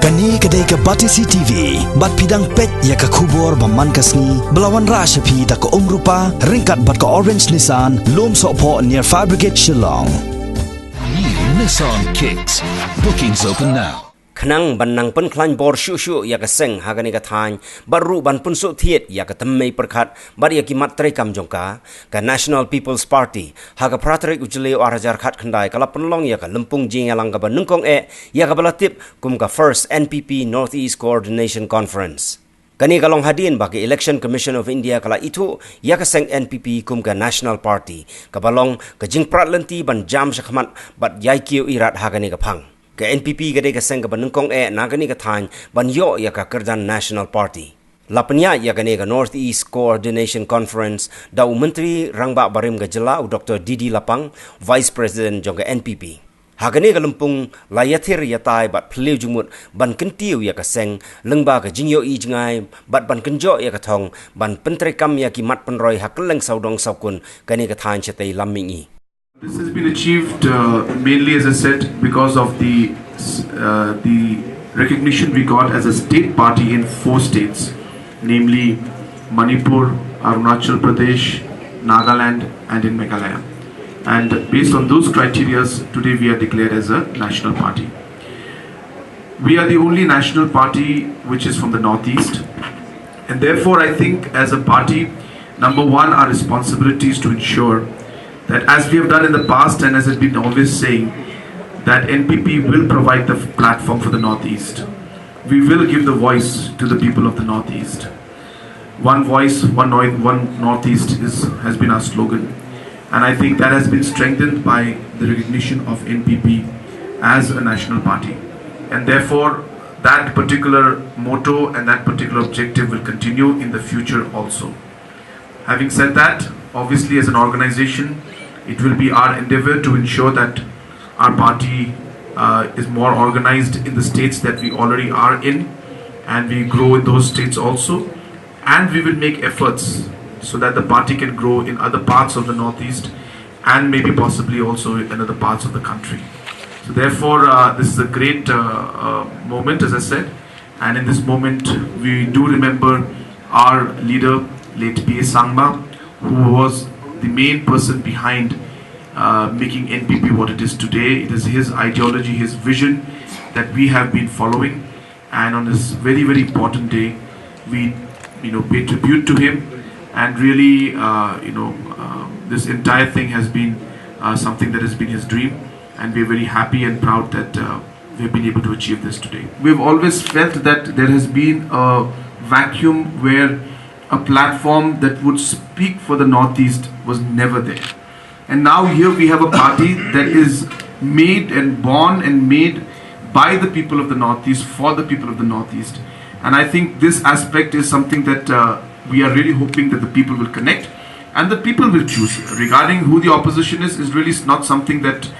Kani kadai ka Batisi TV, bat pidang pet ya ka kubor baman kasni, belawan rasha pi da ka umrupa, ringkat bat ka orange Nissan, lom sopo near Fire Brigade Shillong. New Nissan Kicks. Bookings open now. Khnang banang pun klan bor shu ya ka seng hagani ka thain baru ban pun so thiet ya ka tammei perkhat bar ya ki mat trai kam jongka ka National People's Party haga pratrik ujle arajar khat khandai kala punlong ya ka lumpung jing alang ka banungkong ya ka balatip kum ka first NPP Northeast Coordination Conference kani kalong hadin bagi Election Commission of India kala itu ya ka seng NPP kum ka National Party ka balong ka jing pratlenti ban jam shakmat bat yai kiu irat hagani ka phang ka NPP gade ka seng ka banungkong nagani ka thain ban yo ya ka Kerdan National Party lapnya ya gane ka Northeast Coordination Conference da menteri rangba barim ga jela Dr. Didi Lapang Vice President jong ka NPP hagane ka lumpung layathir yatai bat phlew jumut ban kentiu ya ka seng lengba ka jingyo I jingai bat ban kenjo ya ka thong ban pentrekam ya ki mat penroi hakleng saudong saukun kani ka thain chetei lammingi. This has been achieved mainly, as I said, because of the recognition we got as a state party in 4 states, namely Manipur, Arunachal Pradesh, Nagaland, and in Meghalaya. And based on those criteria, today we are declared as a national party. We are the only national party which is from the Northeast, and therefore I think as a party, number one, our responsibility is to ensure that as we have done in the past and as has been always saying, that NPP will provide the platform for the Northeast. We will give the voice to the people of the Northeast. One voice, one Northeast has been our slogan. And I think that has been strengthened by the recognition of NPP as a national party. And therefore, that particular motto and that particular objective will continue in the future also. Having said that, obviously as an organization, it will be our endeavor to ensure that our party is more organized in the states that we already are in, and we grow in those states also, and we will make efforts so that the party can grow in other parts of the Northeast and maybe possibly also in other parts of the country. So therefore this is a great moment, as I said, and in this moment we do remember our leader, late P.A. Sangma, who was the main person behind making NPP what it is today. It is his ideology, his vision that we have been following, and on this very, very important day, we pay tribute to him, and really, this entire thing has been something that has been his dream, and we are very happy and proud that we have been able to achieve this today. We have always felt that there has been a vacuum where a platform that would speak for the Northeast was never there. And now here we have a party that is made and born and made by the people of the Northeast, for the people of the Northeast. And I think this aspect is something that we are really hoping that the people will connect and the people will choose. Regarding who the opposition is really not something that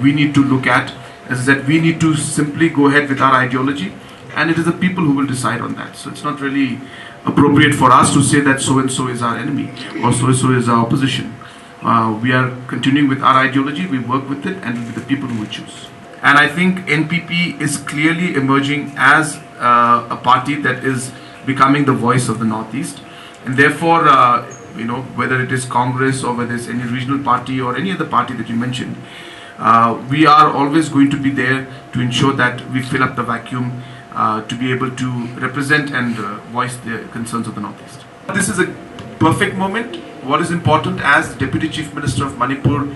we need to look at. As I said, we need to simply go ahead with our ideology, and it is the people who will decide on that. So it's not really appropriate for us to say that so and so is our enemy or so and so is our opposition. We are continuing with our ideology, we work with it, and it will be the people who will choose. And I think NPP is clearly emerging as a party that is becoming the voice of the Northeast, and therefore whether it is Congress or whether it's any regional party or any other party that you mentioned, we are always going to be there to ensure that we fill up the vacuum to be able to represent and voice the concerns of the Northeast. This is a perfect moment. What is important, as Deputy Chief Minister of Manipur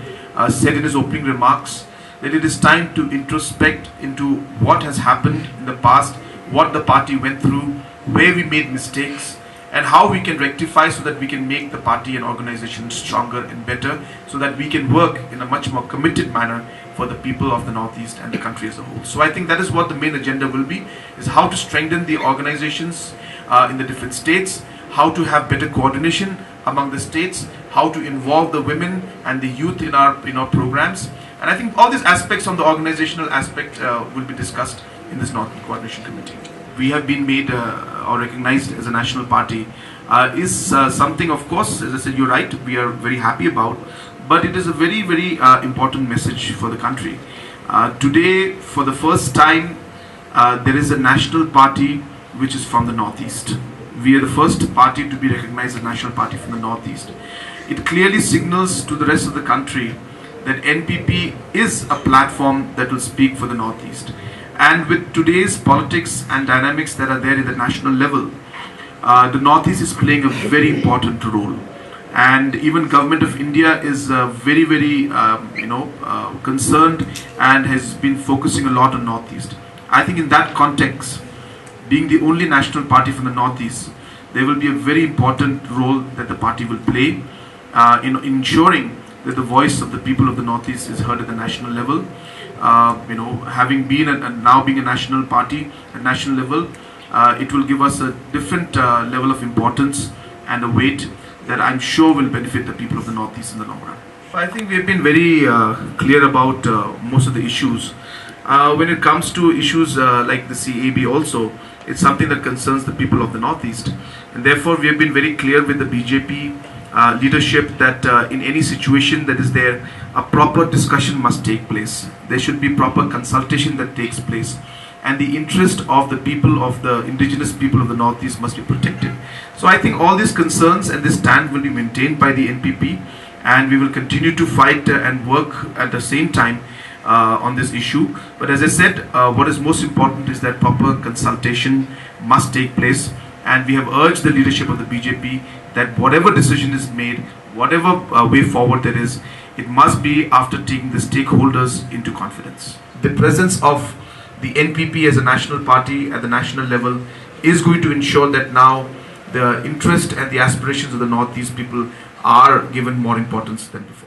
said in his opening remarks, that it is time to introspect into what has happened in the past, what the party went through, where we made mistakes, and how we can rectify so that we can make the party and organization stronger and better, so that we can work in a much more committed manner for the people of the Northeast and the country as a whole. So I think that is what the main agenda will be, is how to strengthen the organizations in the different states, how to have better coordination among the states, how to involve the women and the youth in our programs. And I think all these aspects on the organizational aspect will be discussed in this North Coordination Committee. We have been made or recognized as a national party is something, of course, as I said, you're right, we are very happy about, but it is a very, very important message for the country. Today, for the first time, there is a national party which is from the Northeast. We are the first party to be recognized as a national party from the Northeast. It clearly signals to the rest of the country that NPP is a platform that will speak for the Northeast. And with today's politics and dynamics that are there at the national level, the Northeast is playing a very important role. And even Government of India is very concerned and has been focusing a lot on Northeast. I think in that context, being the only national party from the Northeast, there will be a very important role that the party will play in ensuring that the voice of the people of the Northeast is heard at the national level. Having been now being a national party at national level, it will give us a different level of importance and a weight that I'm sure will benefit the people of the Northeast in the long run. I think we have been very clear about most of the issues. When it comes to issues like the CAB also, it's something that concerns the people of the Northeast. And therefore, we have been very clear with the BJP leadership that in any situation that is there, a proper discussion must take place. There should be proper consultation that takes place. And the interest of the people of the indigenous people of the Northeast must be protected. So I think all these concerns and this stand will be maintained by the NPP, and we will continue to fight and work at the same time on this issue. But as I said, what is most important is that proper consultation must take place, and we have urged the leadership of the BJP that whatever decision is made, whatever way forward there is, it must be after taking the stakeholders into confidence. The presence of the NPP as a national party at the national level is going to ensure that now the interest and the aspirations of the Northeast people are given more importance than before.